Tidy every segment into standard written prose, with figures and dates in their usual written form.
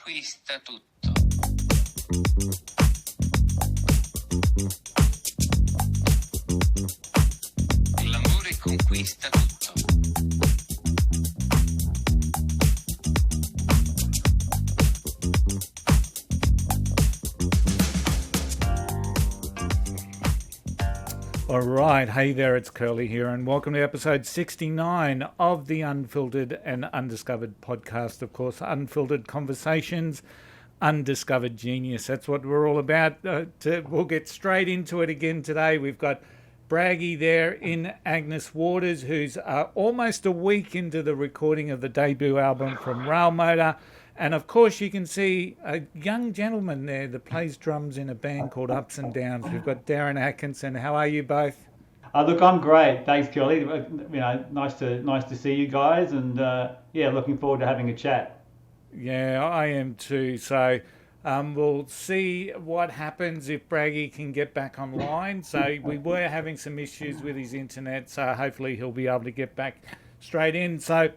conquista tutto. L'amore conquista tutto. All right, hey there, it's Curly here, and welcome to episode 69 of the Unfiltered and Undiscovered Podcast. Of course, unfiltered conversations, undiscovered genius. That's what we're all about. We'll get straight into it again today. We've got Braggy there in Agnes Waters, who's almost a week into the recording of the debut album from Rail Motor. And of course, you can see a young gentleman there that plays drums in a band called Ups and Downs. We've got Darren Atkinson. How are you both? Look, I'm great. Thanks, Kelly. Nice to see you guys, and looking forward to having a chat. Yeah, I am too. So we'll see what happens if Braggy can get back online. So we were having some issues with his internet, so hopefully he'll be able to get back straight in. So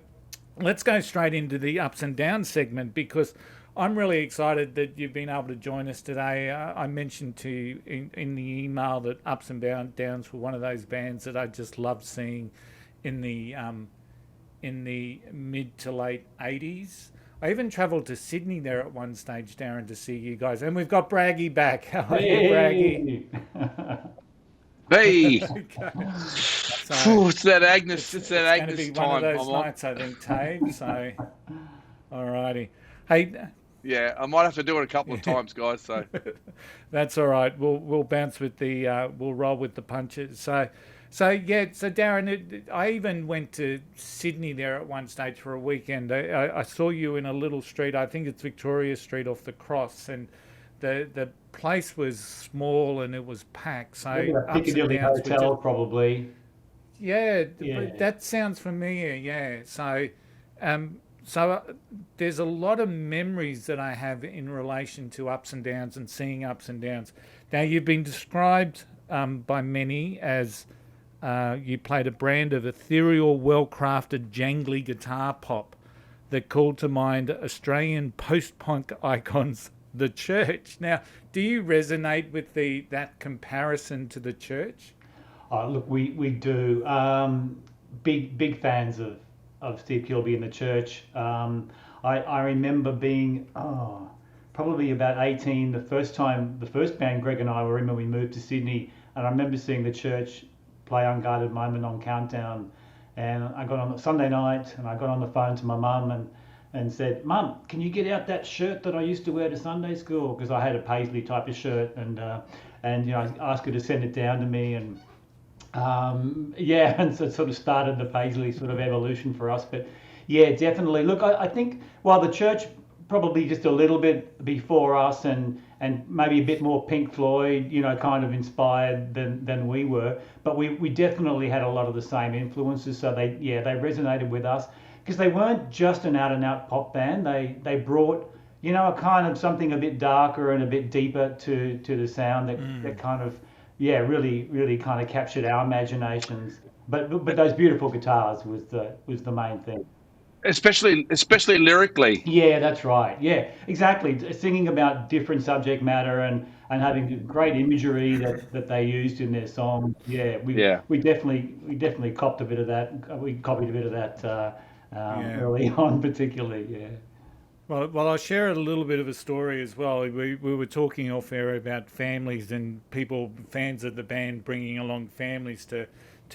let's go straight into the ups and downs segment, because I'm really excited that you've been able to join us today. I mentioned to you in the email that Ups and Downs were one of those bands that I just loved seeing in the mid to late 80s. I even travelled to Sydney there at one stage, Darren, to see you guys. And we've got Braggy back. How are you, Braggy? Hey! Okay. So it's that Agnes. It's that going to Agnes be time. one of those nights, I think, Tave. So, alrighty. Hey. Yeah, I might have to do it a couple of times, guys. So that's all right. We'll bounce with the we'll roll with the punches. So Darren, I even went to Sydney there at one stage for a weekend. I saw you in a little street. I think it's Victoria Street off the Cross, and the place was small and it was packed. So Piccadilly Hotel, probably. Yeah, that sounds familiar. Yeah, so there's a lot of memories that I have in relation to Ups and Downs and seeing Ups and Downs. Now, you've been described by many as you played a brand of ethereal, well-crafted, jangly guitar pop that called to mind Australian post-punk icons, The Church. Now, do you resonate with that comparison to The Church? Look, we do. Big fans of Steve Kilbey and The Church. I remember being probably about 18 the first band Greg and I were in when we moved to Sydney, and I remember seeing The Church play Unguarded Moment on Countdown, and I got on Sunday night and I got on the phone to my mum and said, "Mum, can you get out that shirt that I used to wear to Sunday school?" Because I had a paisley type of shirt, and I asked her to send it down to me, and and so it sort of started the paisley sort of evolution for us. But yeah, definitely. Look, I think while The Church probably just a little bit before us and maybe a bit more Pink Floyd, kind of inspired than we were, but we definitely had a lot of the same influences. So they resonated with us because they weren't just an out and out pop band. They brought a kind of something a bit darker and a bit deeper to the sound that kind of really kind of captured our imaginations. But those beautiful guitars was the main thing. especially lyrically. Yeah, that's right. Yeah, exactly. Singing about different subject matter and having great imagery that they used in their songs. Yeah, we definitely copped a bit of that. We copied a bit of that early on, particularly. Yeah. Well, I'll share a little bit of a story as well. We were talking off air about families and fans of the band bringing along families to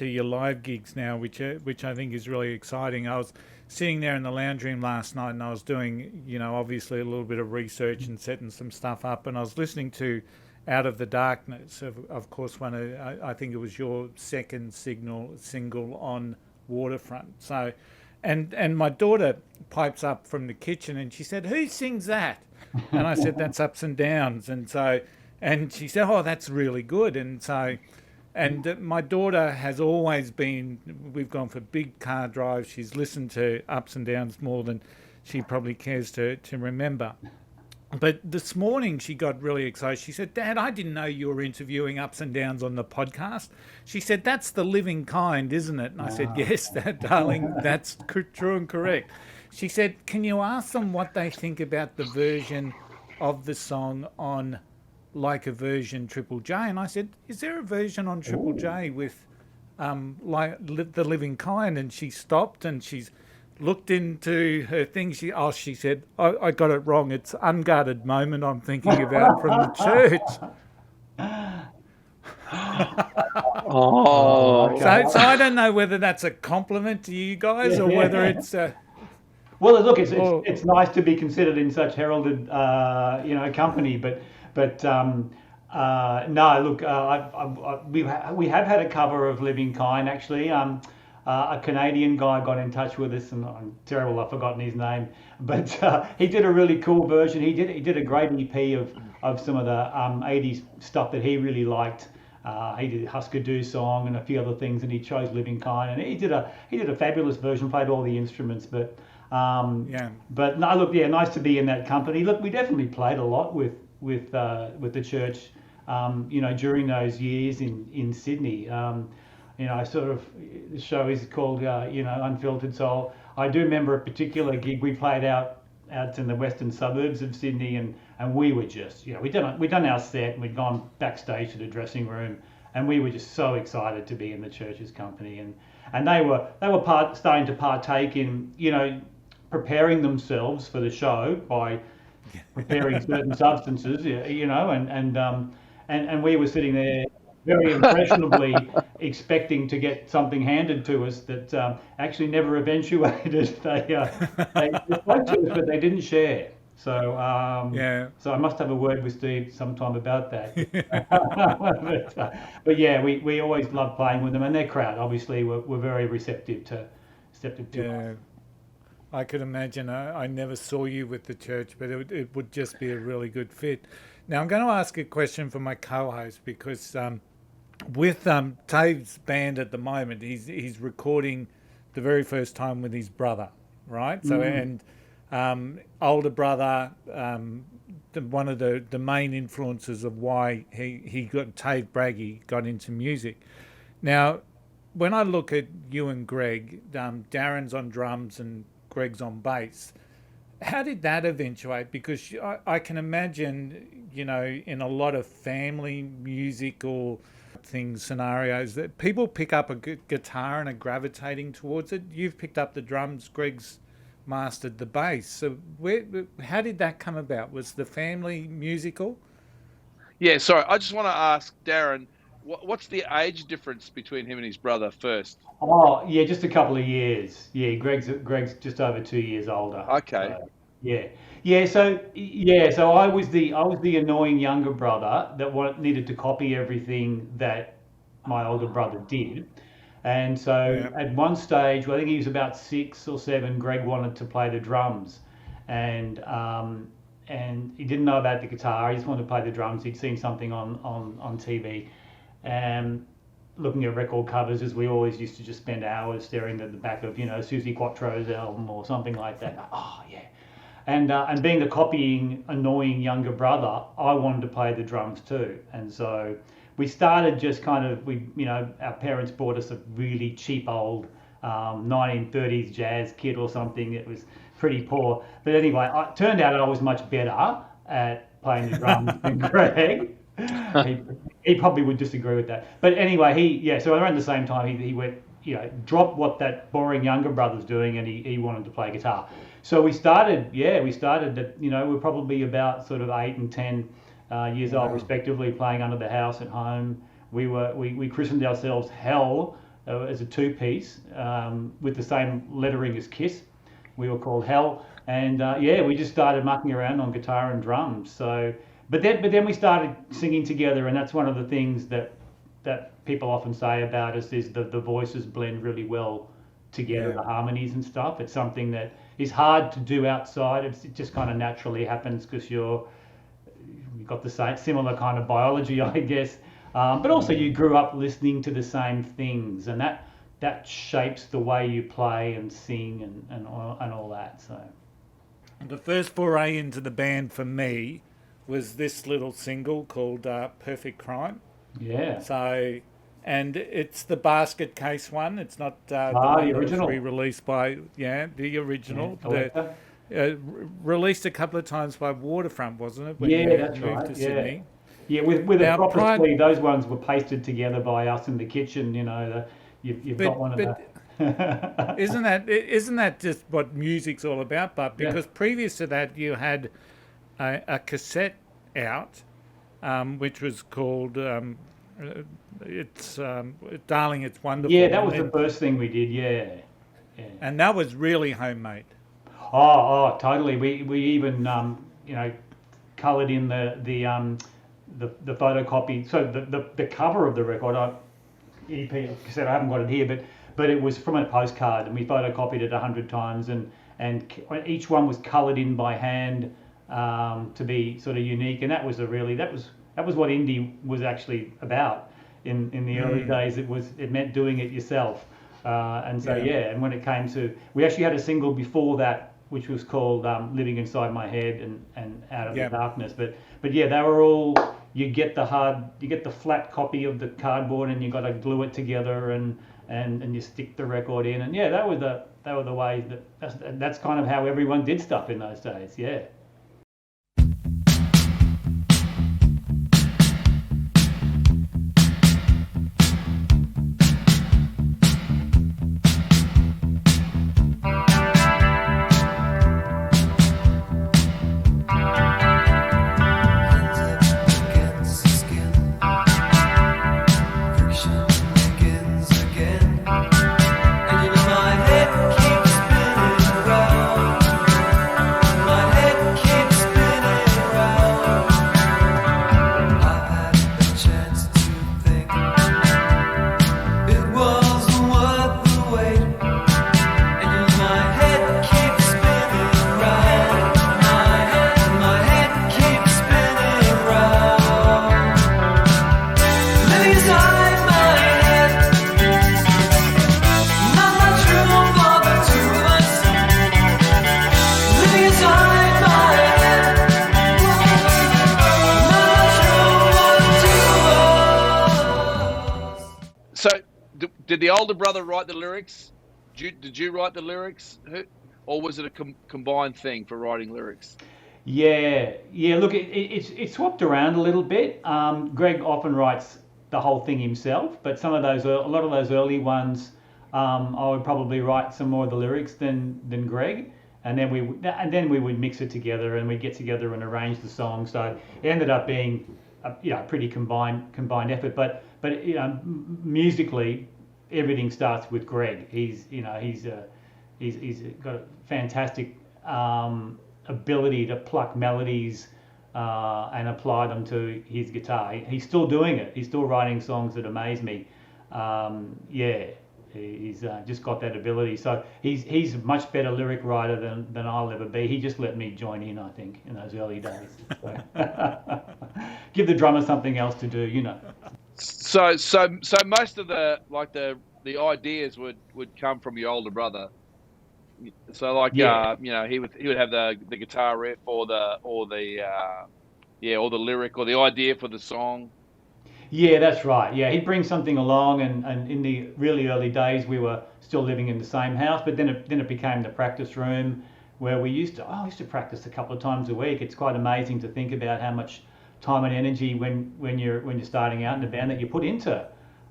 your live gigs now, which I think is really exciting. I was sitting there in the lounge room last night and I was doing, obviously a little bit of research and setting some stuff up, and I was listening to Out of the Darkness, of course, I think it was your second single on Waterfront. So, and my daughter pipes up from the kitchen and she said, "Who sings that?" And I said, "That's Ups and Downs." And she said, "Oh, that's really good." And my daughter has always we've gone for big car drives. She's listened to Ups and Downs more than she probably cares to remember. But this morning she got really excited. She said, "Dad, I didn't know you were interviewing Ups and Downs on the podcast." She said, "That's The Living Kind, isn't it?" And I said, "Yes, darling, that's true and correct." she said, can you ask them what they think about the version of the song on Like a Version Triple J? And I said, is there a version on Triple J with the Living Kind? And she stopped and she's looked into her thing. She said, I got it wrong. It's Unguarded Moment I'm thinking about from the church. Okay. So I don't know whether that's a compliment to you guys or whether it's... Well, look, it's nice to be considered in such heralded, company, but no, look, we have had a cover of Living Kind actually. A Canadian guy got in touch with us, and I'm terrible, I've forgotten his name, but he did a really cool version. He did a great EP of some of the 80s stuff that he really liked. He did a Husker Du song and a few other things, and he chose Living Kind, and he did a fabulous version, played all the instruments, but no, look, nice to be in that company. Look, we definitely played a lot with the church, during those years in Sydney. The show is called, Unfiltered. So I do remember a particular gig we played out in the western suburbs of Sydney, and we were just, we'd done our set and we'd gone backstage to the dressing room, and we were just so excited to be in the church's company, and they were starting to partake in, preparing themselves for the show by preparing certain substances, and we were sitting there very impressionably expecting to get something handed to us that actually never eventuated. They spoke to us, but they didn't share. So so I must have a word with Steve sometime about that. but we always loved playing with them, and their crowd obviously were very receptive to us. I could imagine. I never saw you with the church, but it would just be a really good fit. Now I'm going to ask a question for my co-host, because with Tave's band at the moment, he's recording the very first time with his brother, right? So and older brother, one of the main influences of why Tave Braggy got into music. Now, when I look at you and Greg, Darren's on drums and Greg's on bass. How did that eventuate? Because I can imagine, in a lot of family musical scenarios, that people pick up a guitar and are gravitating towards it. You've picked up the drums, Greg's mastered the bass. So how did that come about? Was the family musical? Yeah, sorry. I just want to ask Darren, what's the age difference between him and his brother first? Oh, yeah, just a couple of years. Yeah, Greg's just over 2 years older. Okay. So I was the annoying younger brother that needed to copy everything that my older brother did. And so at one stage, I think he was about 6 or 7, Greg wanted to play the drums, and he didn't know about the guitar. He just wanted to play the drums. He'd seen something on TV. Looking at record covers, as we always used to just spend hours staring at the back of, Susie Quattro's album or something like that. Oh, yeah. And being the copying, annoying younger brother, I wanted to play the drums too. And so we started just kind of, our parents bought us a really cheap old 1930s jazz kit or something. It was pretty poor. But anyway, it turned out I was much better at playing the drums than Greg. He probably would disagree with that, but anyway, so around the same time he went, dropped what that boring younger brother's doing, and he wanted to play guitar. So we started at, we're probably about sort of 8 and 10 years old respectively, playing under the house at home. We christened ourselves Hell as a 2-piece with the same lettering as Kiss. We were called Hell, and we just started mucking around on guitar and drums. So. But then we started singing together, and that's one of the things that people often say about us is the voices blend really well together, the harmonies and stuff. It's something that is hard to do outside. It just kind of naturally happens because you've got the same similar kind of biology, I guess. But also you grew up listening to the same things, and that shapes the way you play and sing and all that. So the first foray into the band for me was this little single called Perfect Crime. Yeah. So, and it's the basket case one. It's not the the original. Re-released by the original. Yeah, Released a couple of times by Waterfront, wasn't it? When that's moved right. to Sydney. Yeah, with Now, a proper sleeve, those ones were pasted together by us in the kitchen. You've got one of that. Isn't that just what music's all about? But because previous to that, you had a cassette out, which was called Darling, It's Wonderful. Yeah, that was the first thing we did. Yeah. And that was really homemade. Oh, totally. We even coloured in the photocopy. So the cover of the record, EP cassette, I haven't got it here, but it was from a postcard, and we photocopied it 100 times, and each one was coloured in by hand to be sort of unique, and that was what indie was actually about in the early days. It meant doing it yourself, and when it came to, we actually had a single before that which was called Living Inside My Head and Out of the Darkness, but they were all, you get the flat copy of the cardboard, and you got to glue it together, and you stick the record in, and that were the ways that's kind of how everyone did stuff in those days. Yeah. Did the older brother write the lyrics? Did you write the lyrics? Or was it a combined thing for writing lyrics? Yeah. Look, it's swapped around a little bit. Greg often writes the whole thing himself, but a lot of those early ones, I would probably write some more of the lyrics than Greg, and then we would mix it together, and we'd get together and arrange the song. So it ended up being a pretty combined effort. But musically, everything starts with Greg. He's got a fantastic ability to pluck melodies and apply them to his guitar. He's still doing it. He's still writing songs that amaze me. He's just got that ability. So he's a much better lyric writer than I'll ever be. He just let me join in, I think, in those early days. So. Give the drummer something else to do, So most of the ideas would come from your older brother. So he would have the guitar riff or the lyric or the idea for the song. Yeah, that's right. Yeah, he'd bring something along, and in the really early days we were still living in the same house, but then it became the practice room where we used to practice a couple of times a week. It's quite amazing to think about how much time and energy when you're starting out in a band that you put into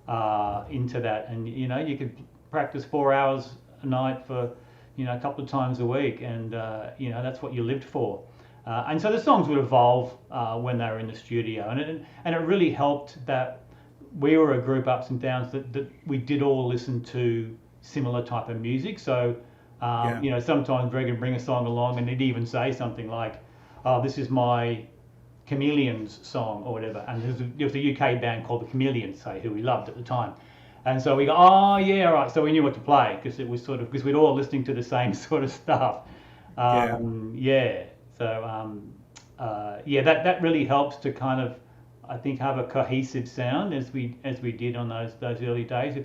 that, and you could practice 4 hours a night for a couple of times a week, and that's what you lived for. And so the songs would evolve when they were in the studio, and it really helped that we were a group, ups and downs, that we did all listen to similar type of music. So sometimes Greg would bring a song along, and he'd even say something like, "Oh, this is my Chameleons song," or whatever. And there was a UK band called the Chameleons, who we loved at the time. And so we go, "Oh yeah, all right." So we knew what to play because we'd all listening to the same sort of stuff. That really helps to kind of, I think, have a cohesive sound as we did on those early days.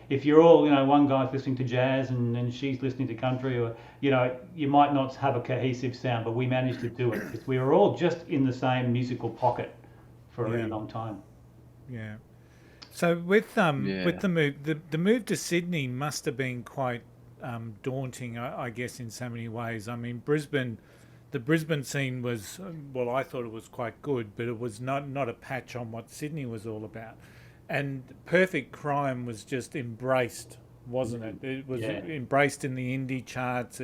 If you're all, one guy's listening to jazz and she's listening to country, or you might not have a cohesive sound, but we managed to do it because we were all just in the same musical pocket for a really long time. Yeah. So with Yeah. with the move to Sydney must have been quite daunting, I guess, in so many ways. I mean, the Brisbane scene was, well, I thought it was quite good, but it was not a patch on what Sydney was all about. And Perfect Crime was just embraced, wasn't it? It was embraced in the indie charts.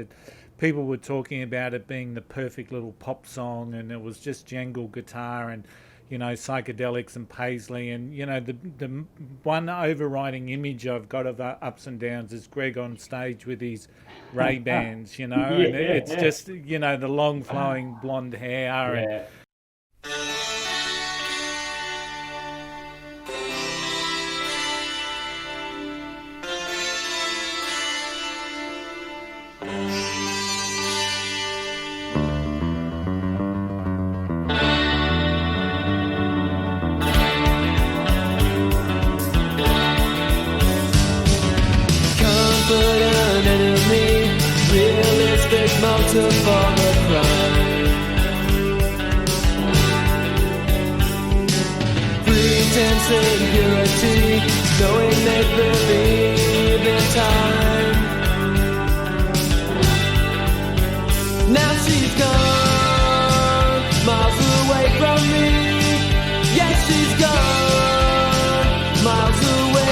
People were talking about it being the perfect little pop song, and it was just jangle guitar and, psychedelics and Paisley. And, the one overriding image I've got of Ups and Downs is Greg on stage with his Ray-Bans, and it's just, the long flowing blonde hair. Yeah. motive for the crime. Pretense and purity, knowing they believe in time. Now she's gone, miles away from me. Yes, she's gone, miles away.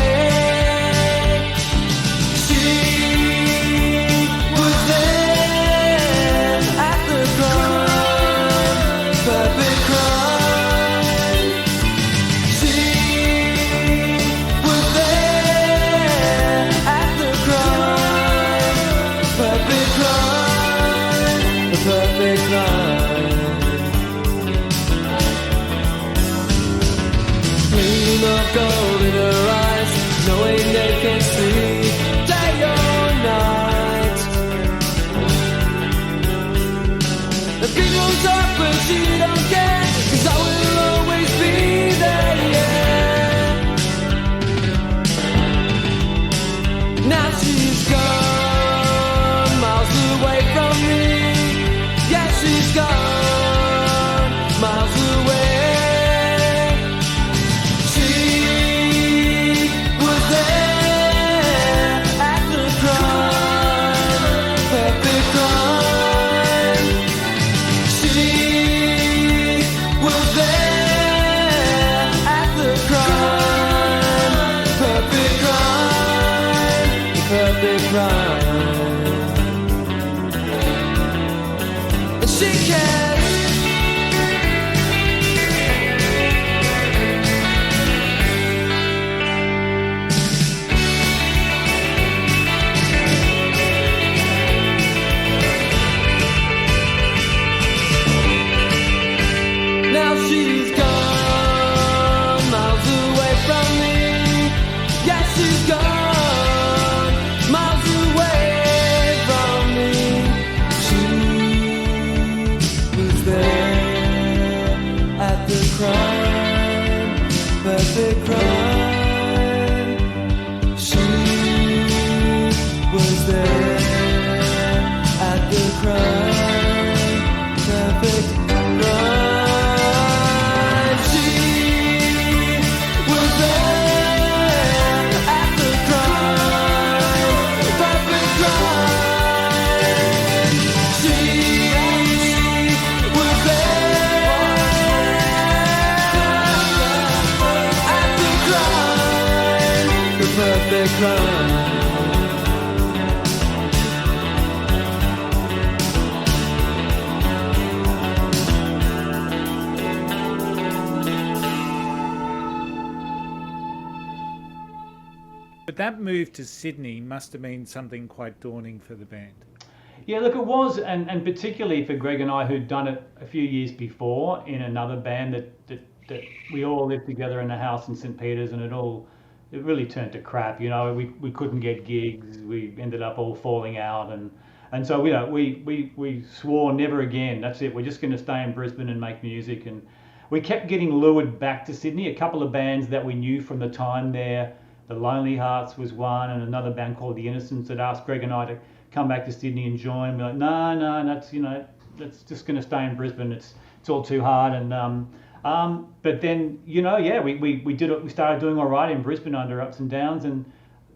Perfect crime. Gleam of gold in her eyes, knowing they can see day or night. The beat rolls up but she don't care, 'cause I will always be there, yeah. Now she's gone, miles away from me. Yes, she's gone, miles away. She was there at the crime, perfect crime. She was there at the crime, perfect crime. She cares. Now she's gone, miles away from me. Yes, she's gone, miles away from me. There at the crime, perfect crime. She was there at the crime, perfect crime. She was there at the crime, perfect crime. She perfect crime. But that move to Sydney must have been something quite daunting for the band. Yeah, look, it was, and particularly for Greg and I, who'd done it a few years before in another band that we all lived together in a house in St. Peters, and it really turned to crap. You know, we couldn't get gigs. We ended up all falling out, and so we swore never again. That's it. We're just going to stay in Brisbane and make music. And we kept getting lured back to Sydney. A couple of bands that we knew from the time there, the Lonely Hearts was one, and another band called the Innocents that asked Greg and I to come back to Sydney and join. We're like, no, that's just going to stay in Brisbane. It's all too hard. And But then, we did it. We started doing all right in Brisbane under ups and downs,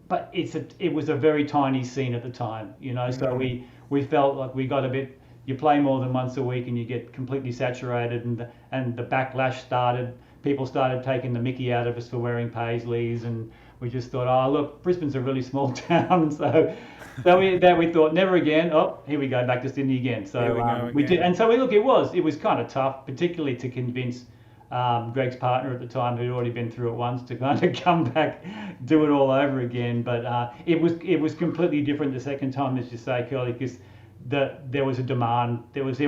but it was a very tiny scene at the time, So we felt like we got a bit. You play more than once a week, and you get completely saturated, and the backlash started. People started taking the mickey out of us for wearing paisleys, and we just thought, oh look, Brisbane's a really small town, so we thought never again. Oh, here we go, back to Sydney again. So we did, and so it was kind of tough, particularly to convince Greg's partner at the time, who'd already been through it once, to kind of come back, do it all over again. But it was completely different the second time, as you say, Curly, because there was a demand, there was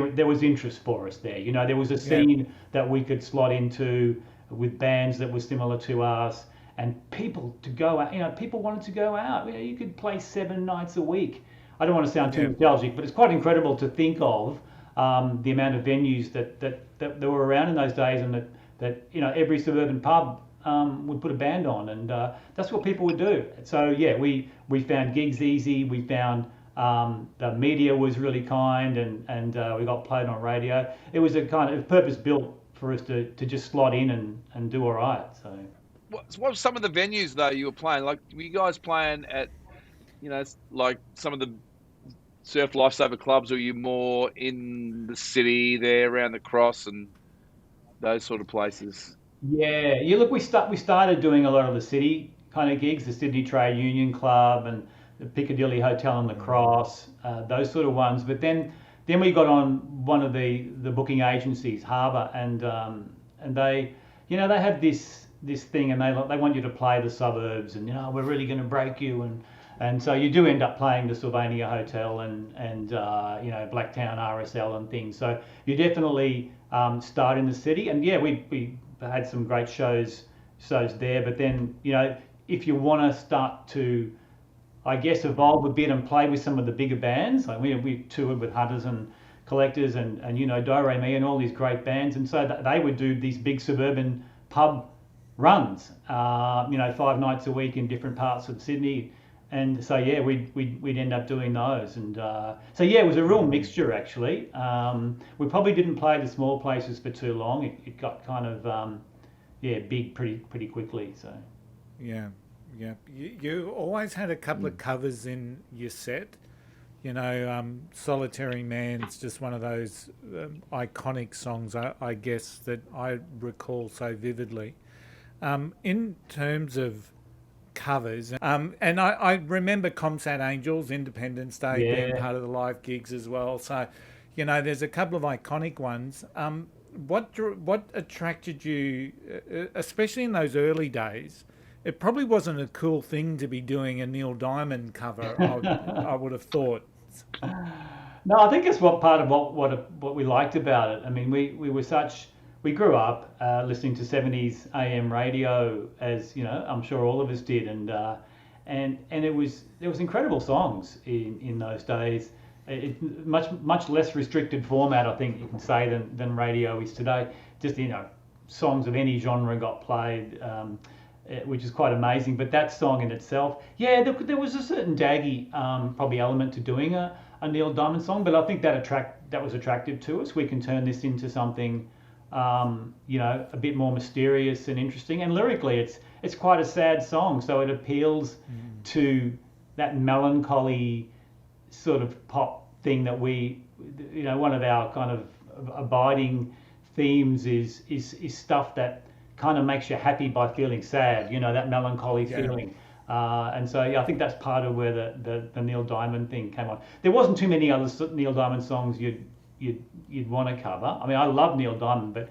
interest for us there. There was a scene that we could slot into with bands that were similar to us, and people to go out. People wanted to go out. You could play 7 nights a week. I don't want to sound too nostalgic, but it's quite incredible to think of the amount of venues that were around in those days, and that every suburban pub would put a band on, and that's what people would do. So we found gigs easy. We found the media was really kind, and we got played on radio. It was a kind of purpose built for us to just slot in and do all right. So what were some of the venues though you were playing? Like, were you guys playing at, like some of the surf lifesaver clubs, or were you more in the city there around the Cross and those sort of places? Yeah. Look, we started doing a lot of the city kind of gigs, the Sydney Trade Union Club and the Piccadilly Hotel and the Cross, those sort of ones. But then we got on one of the booking agencies, Harbour, and they, they have this thing, and they want you to play the suburbs, and we're really going to break you, and so you do end up playing the Sylvania Hotel and Blacktown RSL and things. So you definitely start in the city, and we had some great shows there. But then if you want to start to, I guess, evolve a bit and play with some of the bigger bands, like we toured with Hunters and Collectors and Do Re Mi and all these great bands, and so they would do these big suburban pub runs, 5 nights a week in different parts of Sydney, and so we'd end up doing those, and it was a real mixture actually. We probably didn't play the small places for too long. It got kind of big pretty quickly. So yeah. You always had a couple of covers in your set. Solitary Man's just one of those iconic songs, I guess, that I recall so vividly. In terms of covers, and I remember Comsat Angels, Independence Day, being part of the live gigs as well. So, there's a couple of iconic ones. What attracted you, especially in those early days? It probably wasn't a cool thing to be doing a Neil Diamond cover, I would have thought. No, I think it's part of what we liked about it. I mean, we grew up listening to 70s AM radio, as I'm sure all of us did, and there was incredible songs in those days. Much less restricted format, I think you can say, than radio is today. Just songs of any genre got played. Which is quite amazing. But that song in itself, there was a certain daggy probably element to doing a Neil Diamond song, but I think that was attractive to us. We can turn this into something a bit more mysterious and interesting, and lyrically it's quite a sad song, so it appeals to that melancholy sort of pop thing that one of our kind of abiding themes is stuff that kind of makes you happy by feeling sad, that melancholy feeling. And so I think that's part of where the Neil Diamond thing came on. There wasn't too many other Neil Diamond songs you'd want to cover. I mean, I love Neil Diamond, but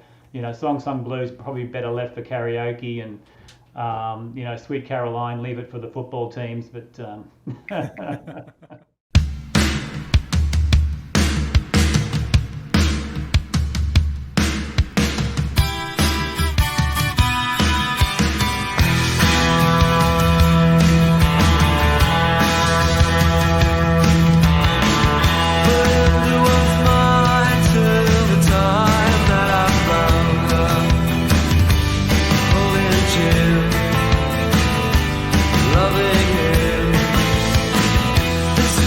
Song Sung Blues probably better left for karaoke, and Sweet Caroline, leave it for the football teams. But Loving him, this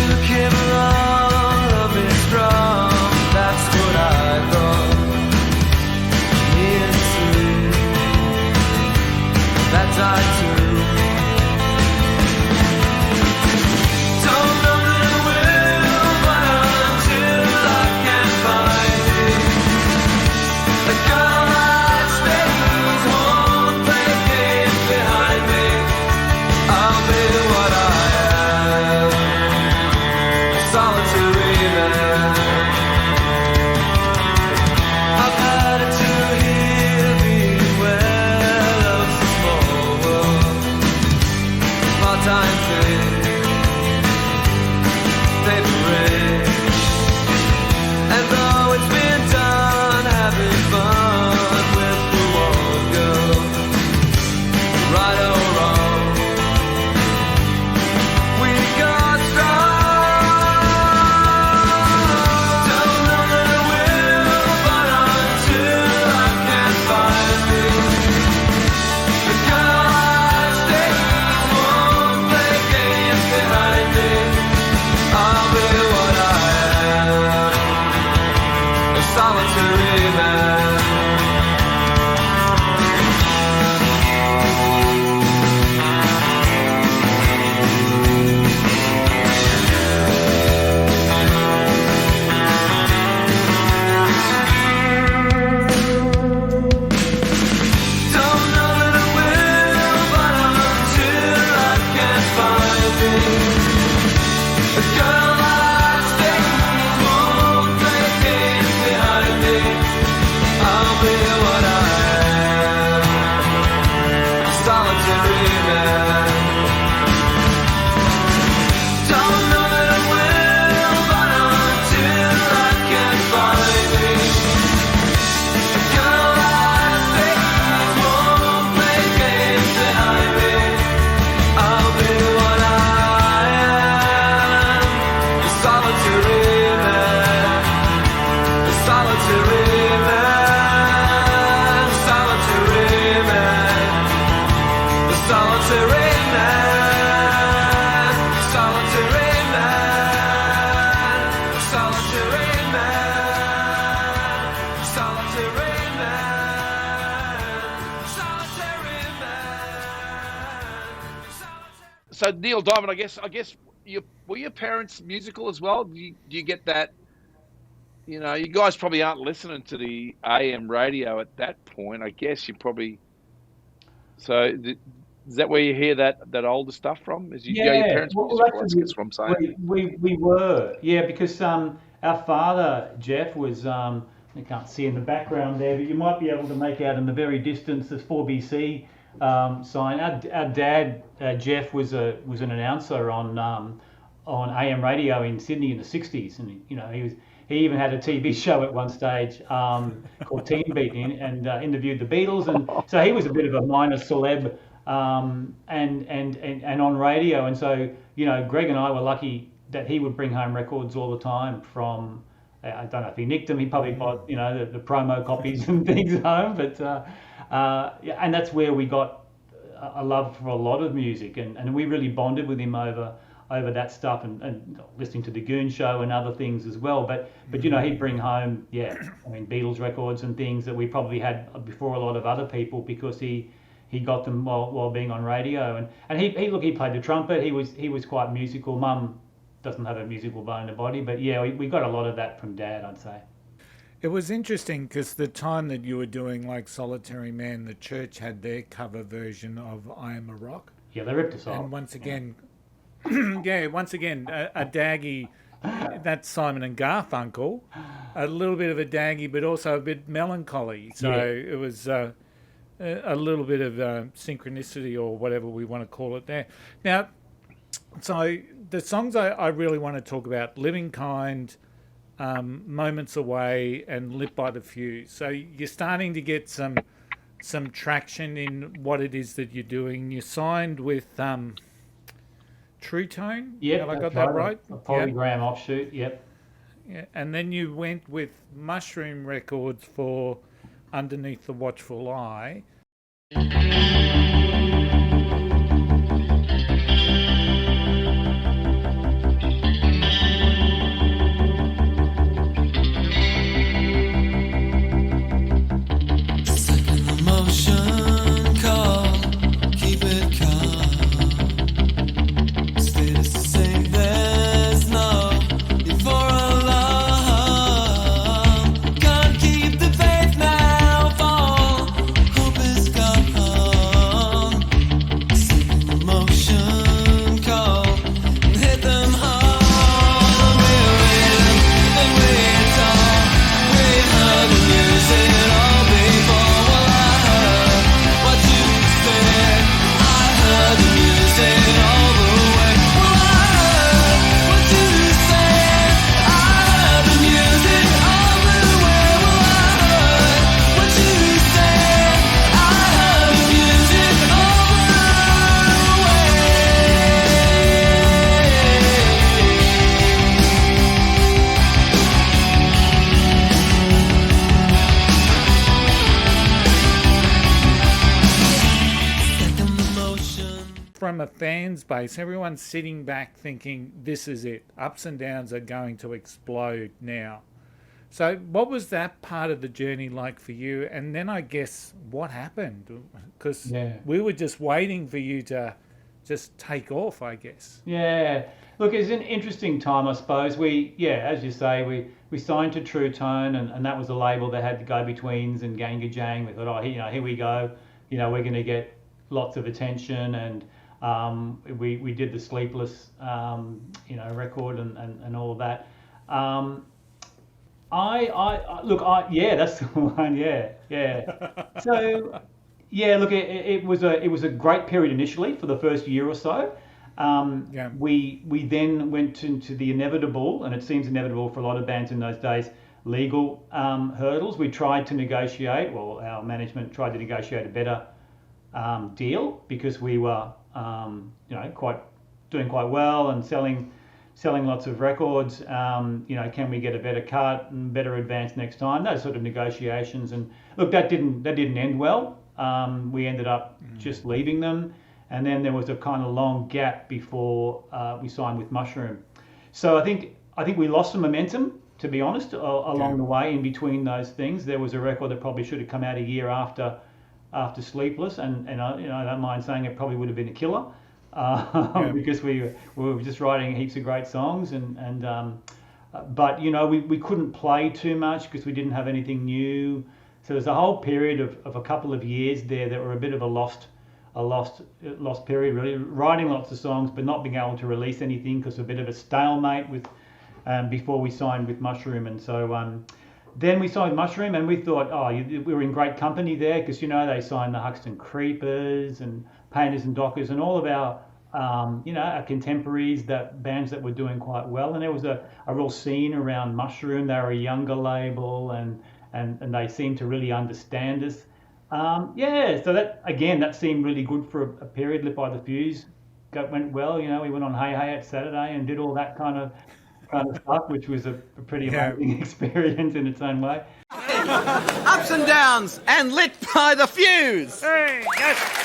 So Neil Diamond, I guess were your parents musical as well? Do you get that? You know, you guys probably aren't listening to the AM radio at that point. I guess you probably. So is that where you hear that older stuff from? Is your parents musical? That's what I'm saying. We were, because our father Jeff was. You can't see in the background there, but you might be able to make out in the very distance the 4BC sign. Our dad Jeff was an announcer on AM radio in Sydney in the 60s, and he even had a TV show at one stage called Teen Beat and interviewed the Beatles, and so he was a bit of a minor celeb and on radio, and so Greg and I were lucky that he would bring home records all the time from. I don't know if he nicked them. He probably bought the promo copies and things home, but and that's where we got a love for a lot of music, and we really bonded with him over that stuff and listening to the Goon Show and other things as well. But he'd bring home Beatles records and things that we probably had before a lot of other people because he got them while being on radio, and he played the trumpet. He was quite musical. Mum doesn't have a musical bone in the body, but we got a lot of that from Dad, I'd say. It was interesting because the time that you were doing like Solitary Man, the Church had their cover version of I Am a Rock. Yeah, they ripped us off. And once again, a daggy, that's Simon and Garfunkel, a little bit of a daggy, but also a bit melancholy. So it was a little bit of synchronicity or whatever we want to call it there. Now, so the songs I really want to talk about, Living Kind, Moments Away, and Lit by the Fuse. So you're starting to get some traction in what it is that you're doing. You signed with True Tone. Yep, have I got that right? A Polygram offshoot. Yep. Yeah, and then you went with Mushroom Records for Underneath the Watchful Eye. From a fan's base, everyone's sitting back thinking, this is it. Ups and downs are going to explode now. So what was that part of the journey like for you? And then I guess what happened? Because we were just waiting for you to just take off, I guess. Yeah. Look, it's an interesting time, I suppose. As you say, we signed to True Tone, and that was a label that had the go-betweens and Ganga Jang. We thought, here we go. We're going to get lots of attention, and we did the Sleepless, record and all of that. That's the one. Yeah. So, look, it was a great period initially for the first year or so. We then went into the inevitable, and it seems inevitable for a lot of bands in those days, legal hurdles. We tried to negotiate. Well, our management tried to negotiate a better deal because we were, doing quite well and selling lots of records. Can we get a better cut and better advance next time? Those sort of negotiations. And look, that didn't end well. We ended up just leaving them, and then there was a kind of long gap before we signed with Mushroom. So I think we lost some momentum, to be honest, along the way. In between those things, there was a record that probably should have come out a year after Sleepless, and I don't mind saying it probably would have been a killer. because we were just writing heaps of great songs, but we couldn't play too much because we didn't have anything new. So there's a whole period of a couple of years there that were a bit of a lost period, really, writing lots of songs but not being able to release anything because of a bit of a stalemate with before we signed with Mushroom. And so then we signed Mushroom, and we thought, we were in great company there because they signed the Huxton Creepers and Painters and Dockers and all of our our contemporaries, that bands that were doing quite well. And there was a real scene around Mushroom. They were a younger label, and they seemed to really understand us. So that seemed really good for a period. Lit by the Fuse went well. We went on Hey Hey at Saturday and did all that kind of stuff, which was a pretty amazing experience in its own way. Ups and downs and lit by the fuse. Hey, yes.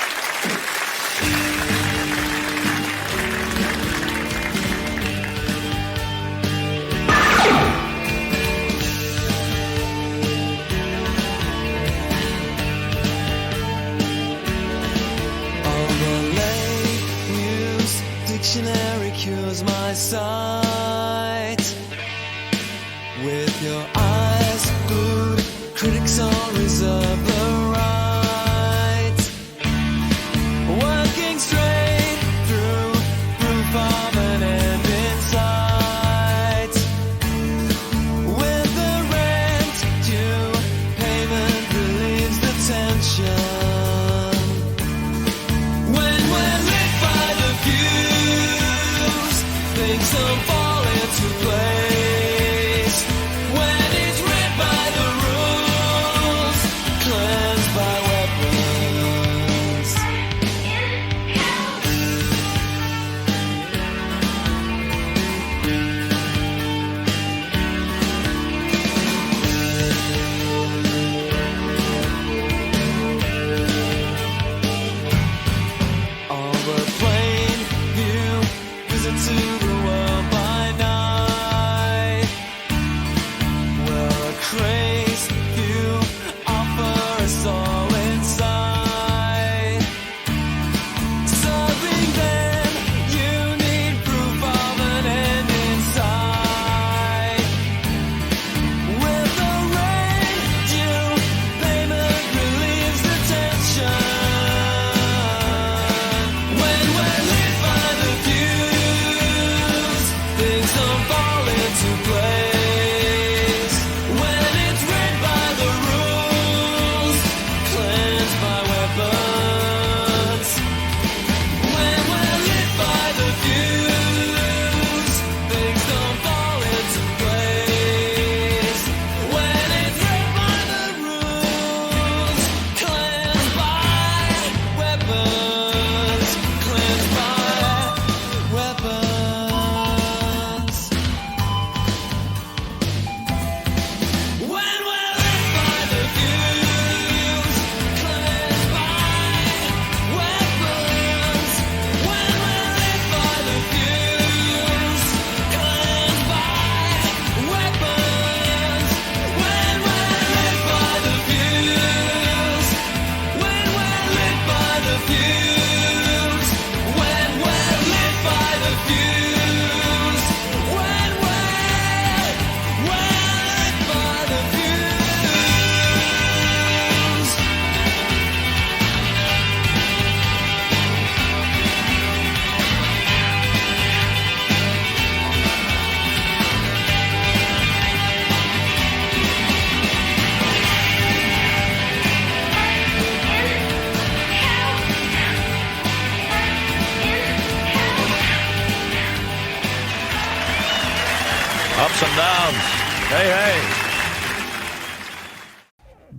Dictionary cures my sight. With your eyes glued, critics all reserve the right. Working straight through proof of an end in sight. With the rent due, payment relieves the tension. Things don't fall into place when it's read by the rules, cleansed by weapons. All but plain view, visit to the world by night. Well, a crazed view offer us all inside. Something then you need proof of an end inside. With the rent due, payment relieves the tension. When we're lit by the fuse, things don't fall into place. When it's read by the rules, cleansed by weapons. When we're lit by the fuse, things don't fall into place. When it's read by the rules, cleansed by weapons. Cleansed by weapons. When we're lit by the fuse, cleansed by weapons. When we're lit by the fuse, cleansed by weapons. When we're lit by the fuse, when we're lit by the fuse, when we're lit by the fuse, when we're lit by the fuse. Ups and downs. Hey, hey.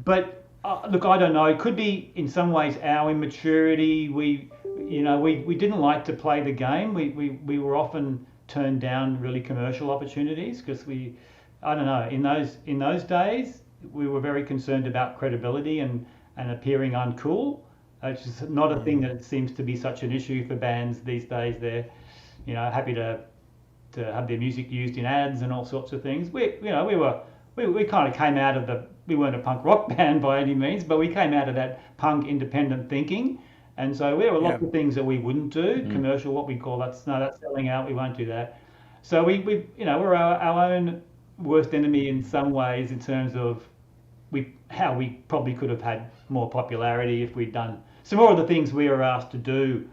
But look, I don't know. It could be in some ways our immaturity. We didn't like to play the game. We were often turned down really commercial opportunities because I don't know. In those days, we were very concerned about credibility and appearing uncool. It's just not a thing that seems to be such an issue for bands these days. They're happy to have their music used in ads and all sorts of things. We kind of came out of we weren't a punk rock band by any means, but we came out of that punk independent thinking, And so there were lots Yeah. of things that we wouldn't do, commercial, what we call that's selling out, we won't do that. So we we're our own worst enemy in some ways in terms of how we probably could have had more popularity if we'd done some more of the things we were asked to do,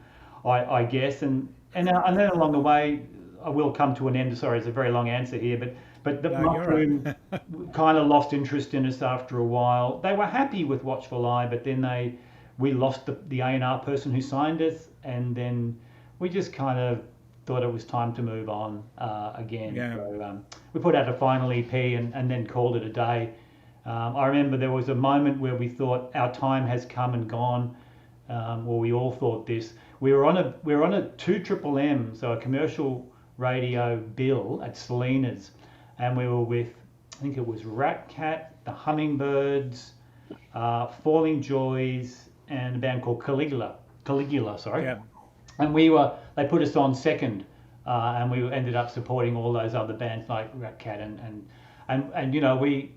I guess. And then along the way, I will come to an end. Sorry, it's a very long answer here, but the No, you're right. Mushroom kind of lost interest in us after a while. They were happy with Watchful Eye, but then we lost the A&R person who signed us, and then we just kind of thought it was time to move on again. Yeah. So we put out a final EP and then called it a day. I remember there was a moment where we thought our time has come and gone, or we all thought this. We were on a 2MMM, so a commercial radio bill at Salinas, and we were with, I think it was Rat Cat, the Hummingbirds, Falling Joys, and a band called Caligula, sorry. Yeah. And they put us on second, and we ended up supporting all those other bands like Rat Cat and we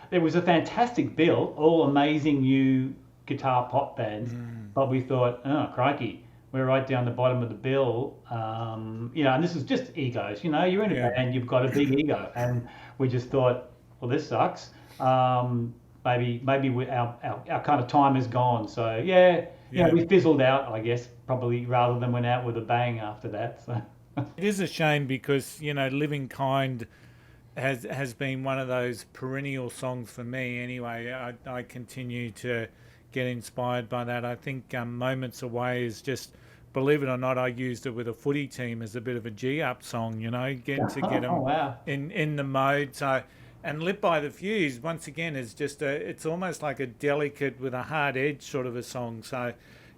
there was a fantastic bill, all amazing new guitar pop bands, but we thought, oh crikey, we're right down the bottom of the bill, and this is just egos, you're in a band, you've got a big ego, and we just thought, well, this sucks. Maybe our kind of time is gone. So we fizzled out, I guess, probably, rather than went out with a bang after that. So It is a shame because, Living Kind has been one of those perennial songs for me anyway. I continue to get inspired by that. I think Moments Away is just, believe it or not, I used it with a footy team as a bit of a G-up song, get them in the mode. So, and Lit by the Fuse, once again, is just it's almost like a delicate with a hard edge sort of a song. So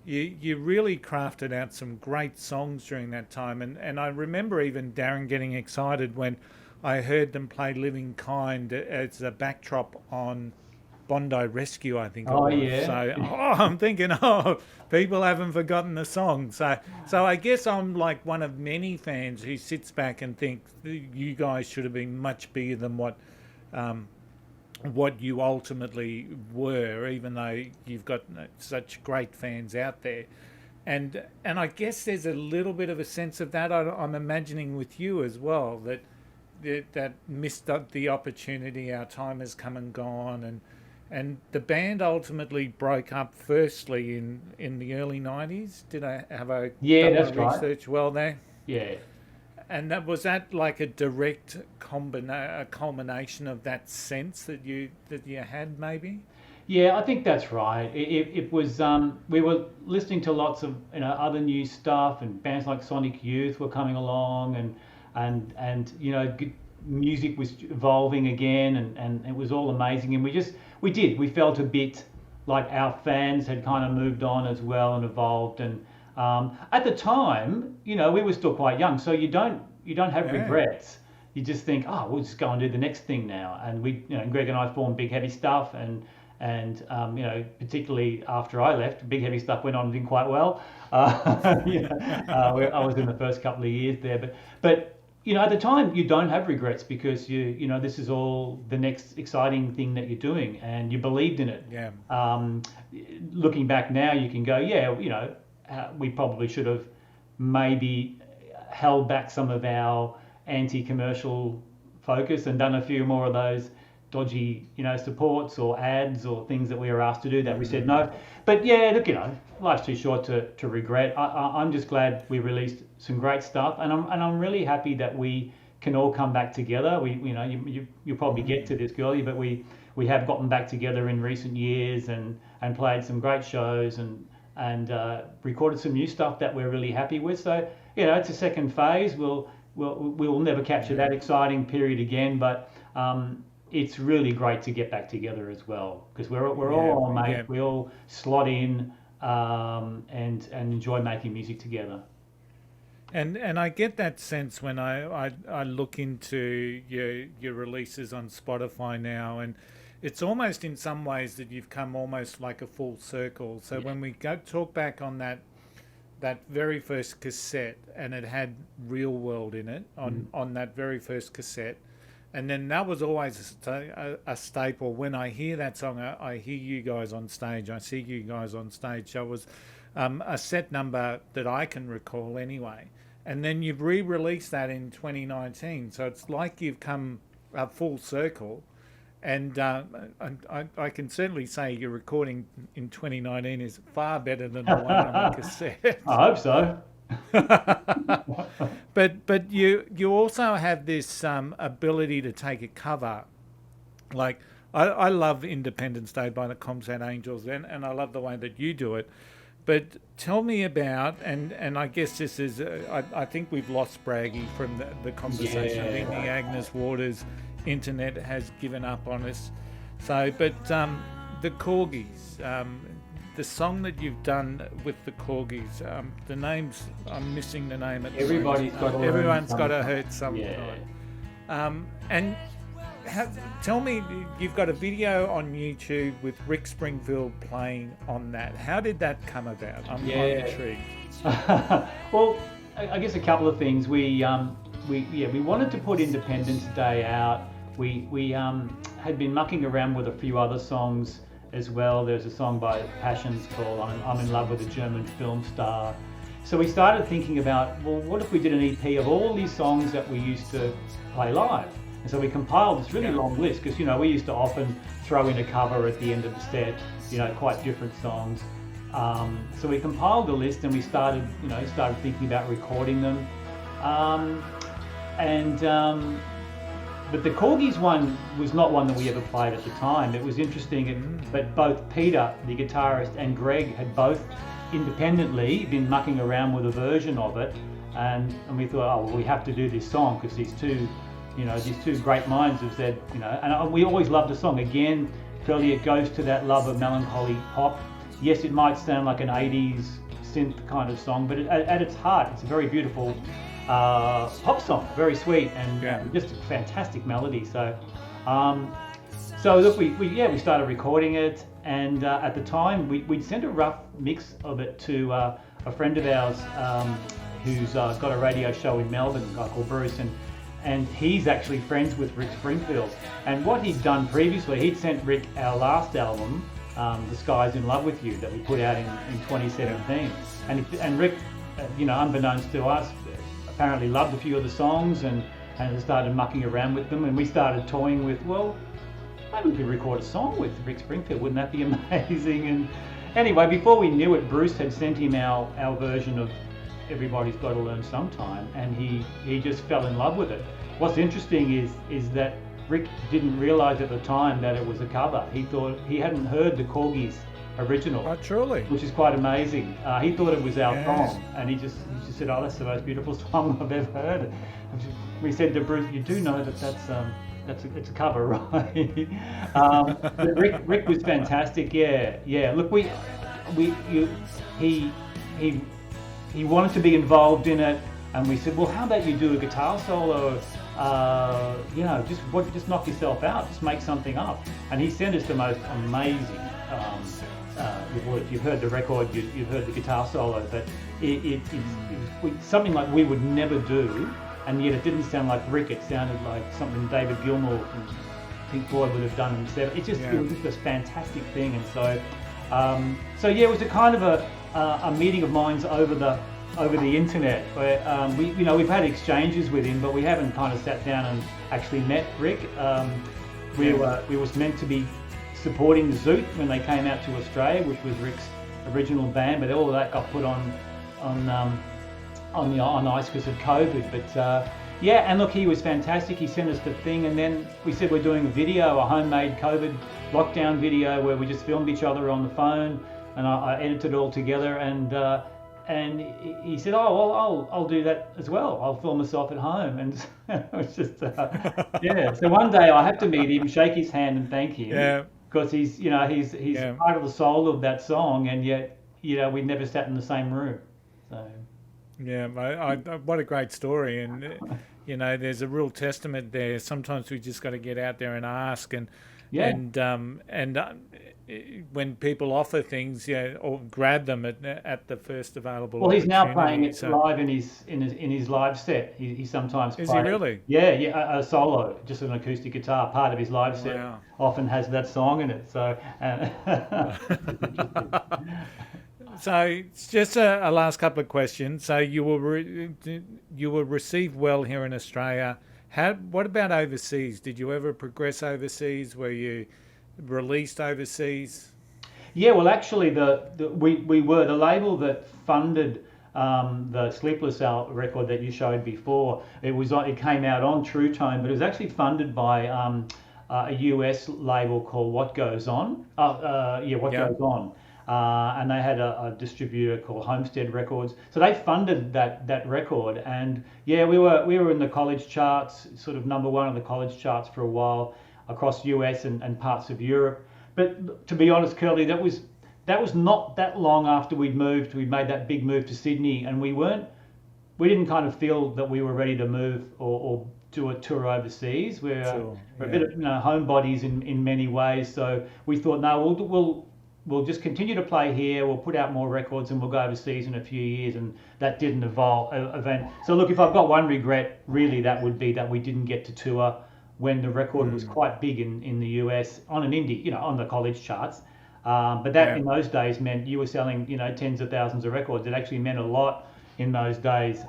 you really crafted out some great songs during that time. And I remember even Darren getting excited when I heard them play Living Kind as a backdrop on Bondi Rescue, I think it was. Yeah. So I'm thinking, people haven't forgotten the song. So I guess I'm like one of many fans who sits back and thinks you guys should have been much bigger than what you ultimately were, even though you've got such great fans out there. And I guess there's a little bit of a sense of that. I'm imagining with you as well, that missed the opportunity. Our time has come and gone, and the band ultimately broke up firstly in the early 90s. Did I have a that's right. research well there? Yeah. And was that like a direct culmination of that sense that you had, maybe? Yeah, I think that's right. It was we were listening to lots of other new stuff, and bands like Sonic Youth were coming along, and music was evolving again, and it was all amazing. And we felt a bit like our fans had kind of moved on as well and evolved. And at the time, we were still quite young, so you don't have regrets. You just think, we'll just go and do the next thing now. And we, Greg and I formed Big Heavy Stuff, and particularly after I left, Big Heavy Stuff went on and did quite well. I was in the first couple of years there, but at the time you don't have regrets because this is all the next exciting thing that you're doing, and you believed in it. Yeah. Looking back now, you can go, we probably should have maybe held back some of our anti-commercial focus and done a few more of those dodgy, supports or ads or things that we were asked to do that we said no. But look, life's too short to regret. I'm just glad we released some great stuff, and I'm really happy that we can all come back together. You'll probably get to this, girlie, but we have gotten back together in recent years and played some great shows and recorded some new stuff that we're really happy with. So it's a second phase. We'll never capture that exciting period again, but it's really great to get back together as well, because we're all mates. Yeah. We all slot in and enjoy making music together. And I get that sense when I look into your releases on Spotify now, and it's almost in some ways that you've come almost like a full circle. So when we talk back on that very first cassette, and it had Real World in it on that very first cassette, and then that was always a staple. When I hear that song, I hear you guys on stage. I see you guys on stage. So a set number that I can recall anyway. And then you've re-released that in 2019. So it's like you've come full circle. And I can certainly say your recording in 2019 is far better than the one on the cassette. I hope so. But you also have this ability to take a cover. Like, I love Independence Day by the Comsat Angels, and I love the way that you do it. But tell me about, and I guess this is, I think we've lost Braggy from the conversation. Yeah. I think the Agnes Waters internet has given up on us. So, but the Corgis, the song that you've done with the Corgis, the names, I'm missing the name at the Everybody's moment. got to Everyone's learn got to something. hurt sometime. Yeah. And tell me, you've got a video on YouTube with Rick Springfield playing on that. How did that come about? I'm intrigued. Well, I guess a couple of things. We wanted to put Independence Day out. We had been mucking around with a few other songs as well. There's a song by Passions called I'm in Love with a German Film Star. So we started thinking about, well, what if we did an EP of all these songs that we used to play live? And so we compiled this really long list because, we used to often throw in a cover at the end of the set, quite different songs. So we compiled the list and we started thinking about recording them. But the Corgis one was not one that we ever played at the time. It was interesting that both Peter, the guitarist, and Greg had both independently been mucking around with a version of it, and we thought, we have to do this song because these two great minds have said, and we always loved the song. Again, clearly it goes to that love of melancholy pop. Yes, it might sound like an 80s synth kind of song, but at its heart, it's a very beautiful pop song, very sweet and just a fantastic melody. So look, we started recording it, and at the time we'd sent a rough mix of it to a friend of ours who's got a radio show in Melbourne, a guy called Bruce, and he's actually friends with Rick Springfield. And what he'd done previously, he'd sent Rick our last album, The Sky's in Love with You, that we put out in 2017. And Rick, unbeknownst to us, apparently loved a few of the songs and started mucking around with them. And we started toying with, well, maybe we could record a song with Rick Springfield. Wouldn't that be amazing? And anyway, before we knew it, Bruce had sent him our version of Everybody's Got to Learn Sometime, and he just fell in love with it. What's interesting is that Rick didn't realise at the time that it was a cover. He thought he hadn't heard the Corgis original, truly, which is quite amazing. He thought it was our song, and he just said, "Oh, that's the most beautiful song I've ever heard." We said to Bruce, "You do know that it's a cover, right?" Rick was fantastic. Yeah. Look, he wanted to be involved in it, and we said, well, how about you do a guitar solo? Just knock yourself out, just make something up. And he sent us the most amazing. If you've heard the record, you've heard the guitar solo, but it's something like we would never do, and yet it didn't sound like Rick. It sounded like something David Gilmour from Pink Floyd would have done himself. It was just this fantastic thing, and so it was a kind of a meeting of minds over the internet, where we've had exchanges with him, but we haven't kind of sat down and actually met Rick. We was meant to be supporting the Zoot when they came out to Australia, which was Rick's original band, but all of that got put on ice because of COVID. But and look, he was fantastic. He sent us the thing, and then we said we're doing a homemade COVID lockdown video where we just filmed each other on the phone, and I edited it all together, and he said, "Oh, well, I'll do that as well. I'll film myself at home." And it was just So one day I have to meet him, shake his hand, and thank him, because he's part of the soul of that song, and yet we never sat in the same room. So what a great story, and there's a real testament there. Sometimes we just got to get out there and ask, and when people offer things, or grab them at the first available. Well, he's now playing it live in his live set. He sometimes is he really? Yeah, a solo, just an acoustic guitar. Part of his live set often has that song in it. So So it's just a last couple of questions. So you were received well here in Australia. What about overseas? Did you ever progress overseas? Were you released overseas? Yeah, well, actually, we were the label that funded the Sleepless Hour record that you showed before. It came out on True Tone, but it was actually funded by a US label called What Goes On. Goes On. And they had a distributor called Homestead Records. So they funded that record, and yeah, we were in the college charts, sort of number one on the college charts for a while across US and parts of Europe. But to be honest, Curly, that was not that long after we'd made that big move to Sydney, and we didn't kind of feel that we were ready to move or do a tour overseas. We're a bit of homebodies in many ways, so we thought, no, we'll just continue to play here. We'll put out more records and we'll go overseas in a few years, and that didn't event. So look, if I've got one regret, really, that would be that we didn't get to tour when the record was quite big in the US on an indie, on the college charts. But that in those days meant you were selling, tens of thousands of records. It actually meant a lot in those days.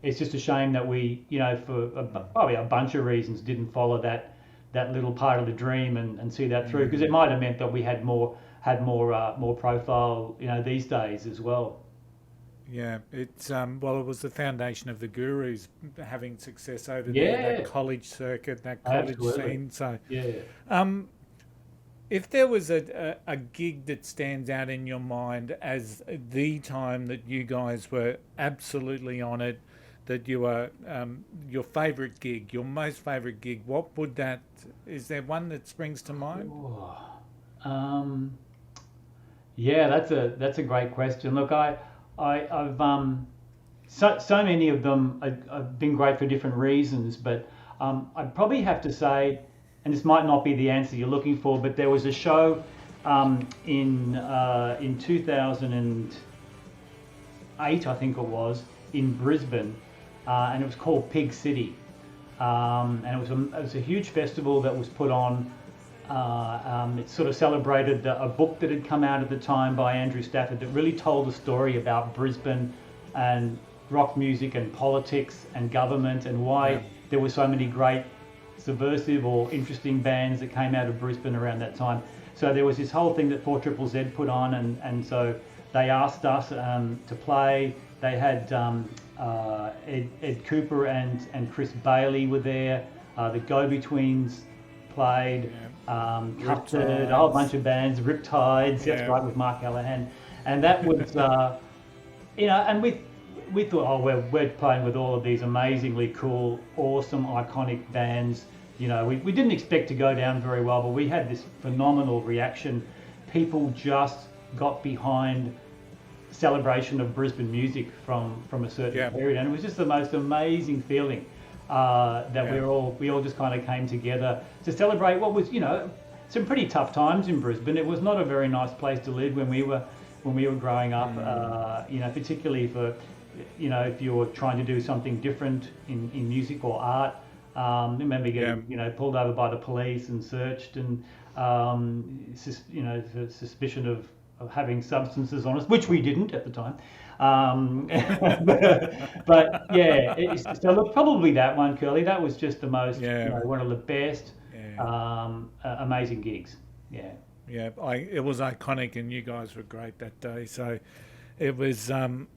It's just a shame that we, for probably a bunch of reasons, didn't follow that little part of the dream and see that through, because it might have meant that we had more profile, these days as well. Yeah, it's it was the foundation of the Gurus having success over there, that college circuit, that college scene. So, if there was a gig that stands out in your mind as the time that you guys were absolutely on it, that you were your favourite gig, your most favourite gig, what would that? Is there one that springs to mind? That's a great question. Look, I've so many of them have been great for different reasons, but I'd probably have to say, and this might not be the answer you're looking for, but there was a show in 2008, I think it was, in Brisbane, and it was called Pig City, and it was a huge festival that was put on. It sort of celebrated a book that had come out at the time by Andrew Stafford that really told a story about Brisbane and rock music and politics and government, and why there were so many great subversive or interesting bands that came out of Brisbane around that time. So there was this whole thing that 4ZZZ put on, and so they asked us to play. They had Ed Cooper and Chris Bailey were there. The Go-Betweens played, Custard, a whole bunch of bands, Riptides, that's right, with Mark Callahan. And that was, and we thought, we're playing with all of these amazingly cool, awesome, iconic bands. We didn't expect to go down very well, but we had this phenomenal reaction. People just got behind celebration of Brisbane music from a certain period, and it was just the most amazing feeling that we all just kind of came together to celebrate what was, some pretty tough times in Brisbane. It was not a very nice place to live when we were growing up. Particularly for, if you were trying to do something different in music or art. I remember getting, pulled over by the police and searched, and the suspicion of having substances on us, which we didn't at the time. But so look, probably that one, Curly. That was just the most, one of the best, amazing gigs. Yeah. Yeah, it was iconic, and you guys were great that day. So it was, it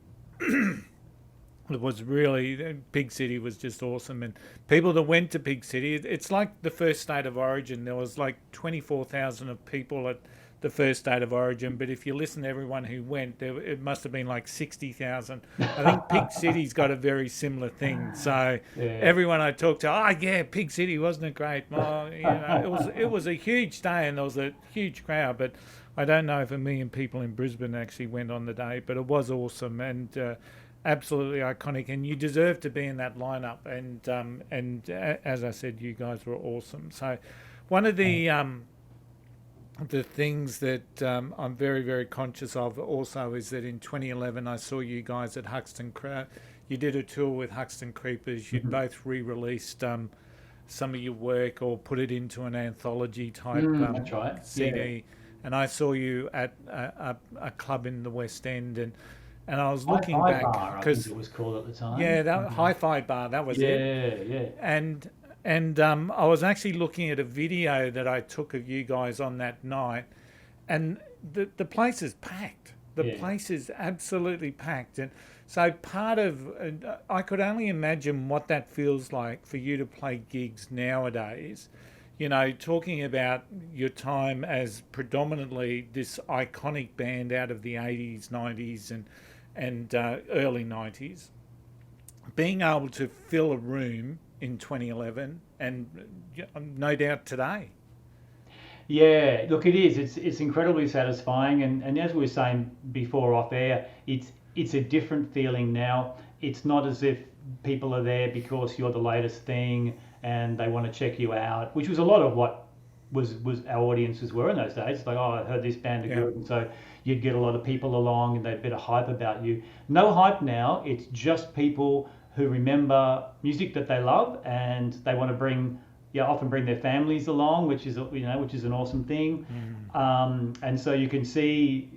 was really, Pig City was just awesome. And people that went to Pig City, it's like the first State of Origin. There was like 24,000 of people at the first State of Origin, but if you listen to everyone who went, it must have been like 60,000. I think Pig City's got a very similar thing. So everyone I talked to, Pig City, wasn't it great? Well, it was a huge day, and there was a huge crowd, but I don't know if 1 million people in Brisbane actually went on the day, but it was awesome and absolutely iconic, and you deserve to be in that lineup. And as I said, you guys were awesome. So one of the things that I'm very, very conscious of also is that in 2011 I saw you guys at Huxton. You did a tour with Huxton Creepers. You'd both re-released some of your work or put it into an anthology type that's right. CD. and I saw you at a club in the West End, and I was looking Hi-Fi back Bar, because it was called at the time. yeah, that Hi-Fi Bar, that was it. Yeah. And I was actually looking at a video that I took of you guys on that night, and the place is packed. The place is absolutely packed, and so part of I could only imagine what that feels like for you to play gigs nowadays. You know, talking about your time as predominantly this iconic band out of the 80s, 90s, and early 90s, being able to fill a room in 2011 and no doubt today. Yeah, look, it is. It's incredibly satisfying, and as we were saying before off air, it's a different feeling now. It's not as if people are there because you're the latest thing and they want to check you out, which was a lot of what was our audiences were in those days. It's like, oh, I heard this band are good, and so you'd get a lot of people along and they'd a bit of hype about you. No hype now. It's just people who remember music that they love and they want to often bring their families along, which is an awesome thing. And so you can see,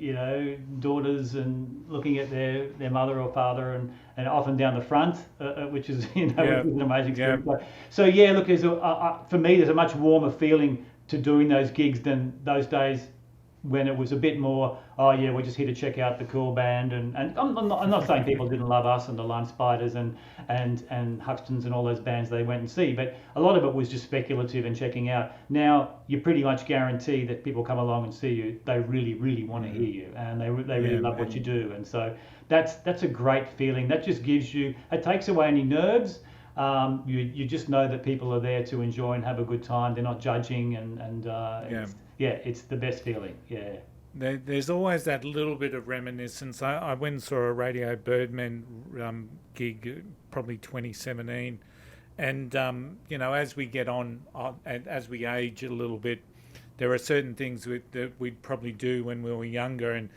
daughters and looking at their mother or father and often down the front, which is which is an amazing experience. So look, for me, there's a much warmer feeling to doing those gigs than those days when it was a bit more, we're just here to check out the cool band, and I'm not saying people didn't love us and the Lime Spiders and Huxtons and all those bands they went and see, but a lot of it was just speculative and checking out. Now you pretty much guarantee that people come along and see you, they really, really want to hear you, and they really love what you do, and so that's a great feeling. That just gives you, it takes away any nerves. You just know that people are there to enjoy and have a good time. They're not judging, and it's the best feeling. Yeah. There's always that little bit of reminiscence. I went and saw a Radio Birdmen gig, probably 2017, and as we get on, as we age a little bit, there are certain things that we'd probably do when we were younger and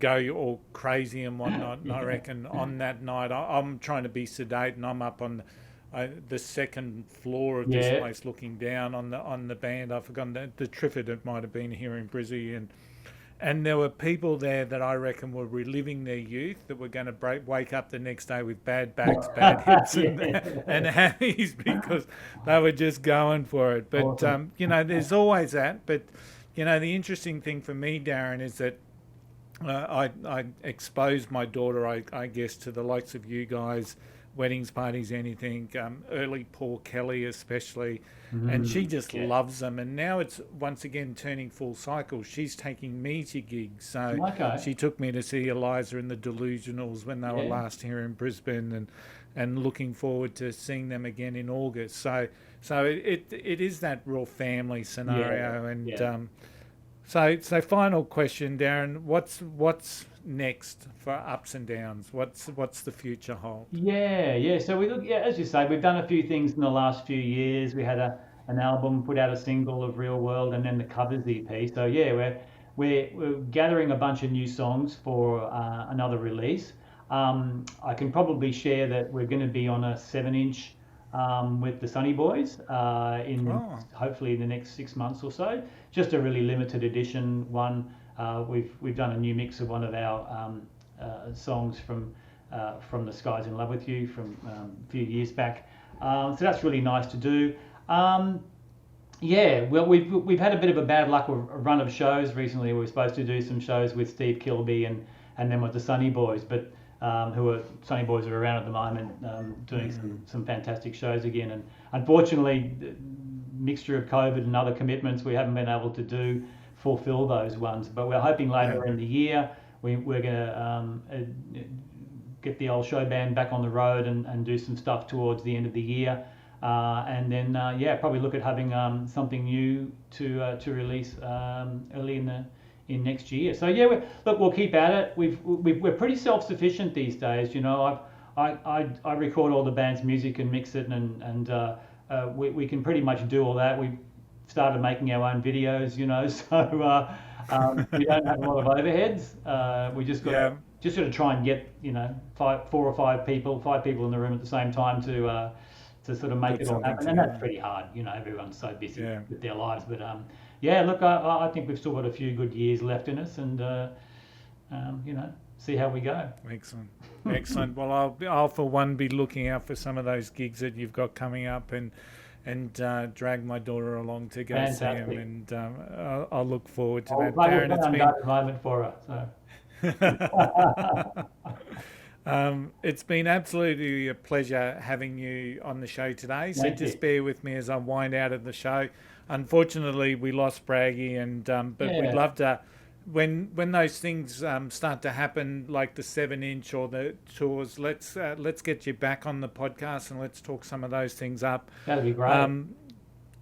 go all crazy and whatnot. And I reckon on that night, I'm trying to be sedate, and I'm up on the second floor of this place, looking down on the band. I've forgotten the Triffid. It might have been here in Brisbane, and there were people there that I reckon were reliving their youth, that were going to wake up the next day with bad backs, bad hips, and hammies because they were just going for it. But awesome. There's always that. But the interesting thing for me, Darren, is that I exposed my daughter, I guess, to the likes of you guys. Weddings, parties, anything, early Paul Kelly especially, and she just loves them. And now it's once again turning full cycle. She's taking me to gigs. So she took me to see Eliza and the Delusionals when they were last here in Brisbane, and looking forward to seeing them again in August. So it is that real family scenario. So final question, Darren, what's next for Ups and Downs? What's the future hold? So we look, as you say, we've done a few things in the last few years. We had an album, put out a single of Real World, and then the covers EP. So we're gathering a bunch of new songs for another release. I can probably share that we're going to be on a 7-inch with the Sunny Boys hopefully in the next 6 months or so. Just a really limited edition one. We've done a new mix of one of our songs from The Skies in Love With You from a few years back. So that's really nice to do. Well, we've had a bit of a bad luck with a run of shows recently. We were supposed to do some shows with Steve Kilby and then with the Sunny Boys, but Sunny Boys are around at the moment doing some fantastic shows again. And unfortunately, the mixture of COVID and other commitments, we haven't been able to fulfill those ones. But we're hoping later in the year we're going to get the old show band back on the road and do some stuff towards the end of the year. And then probably look at having something new to release early in next year. So we'll keep at it. We're pretty self-sufficient these days. I record all the band's music and mix it, and we can pretty much do all that. We started making our own videos, so we don't have a lot of overheads. We just got to try and get 4 or 5 people in the room at the same time to sort of make it all happen, and that's pretty hard. Everyone's so busy with their lives, but yeah, look, I think we've still got a few good years left in us, and see how we go. Excellent, excellent. Well, I'll for one be looking out for some of those gigs that you've got coming up, and drag my daughter along to go Fantastic. see them, and I'll look forward to I'll that. play Darren, with it's an been unguarded moment for her. So. It's been absolutely a pleasure having you on the show today. So Thank just you. bear with me as I wind out of the show. Unfortunately, we lost Braggy, and but Yeah. we'd love to, when those things start to happen, like the 7-inch or the tours. Let's get you back on the podcast and let's talk some of those things up. That'd be great.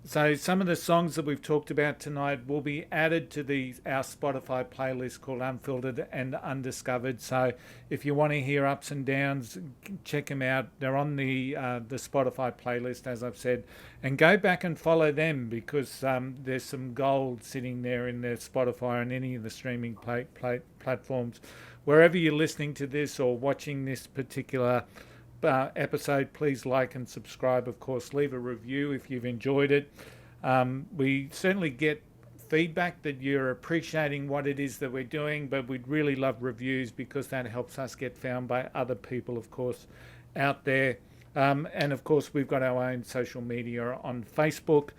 So some of the songs that we've talked about tonight will be added to our Spotify playlist called Unfiltered and Undiscovered. So if you want to hear ups and downs, check them out. They're on the Spotify playlist, as I've said. And go back and follow them, because there's some gold sitting there in their Spotify and any of the streaming platforms. Wherever you're listening to this or watching this particular episode, please like and subscribe. Of course, leave a review if you've enjoyed it. We certainly get feedback that you're appreciating what it is that we're doing, but we'd really love reviews, because that helps us get found by other people, of course, out there. And of course, we've got our own social media on Facebook,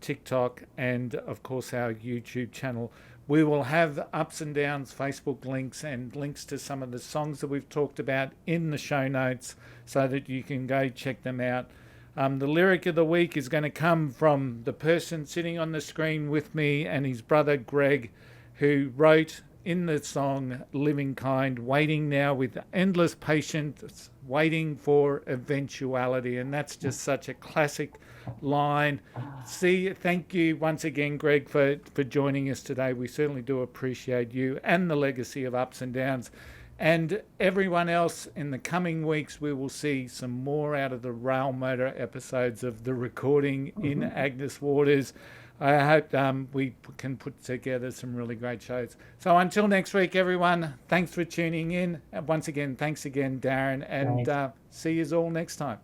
TikTok, and of course our YouTube channel. We will have Ups and Downs Facebook links and links to some of the songs that we've talked about in the show notes, so that you can go check them out. The lyric of the week is going to come from the person sitting on the screen with me and his brother Greg, who wrote in the song Living Kind, waiting now with endless patience, waiting for eventuality. And that's just such a classic line. Thank you once again, Greg, for joining us today. We certainly do appreciate you and the legacy of Ups and Downs. And everyone else, in the coming weeks, we will see some more out of the Rail Motor episodes of the recording in Agnes Waters. I hope we can put together some really great shows. So until next week, everyone, thanks for tuning in. Once again, thanks again, Darren, and see you all next time.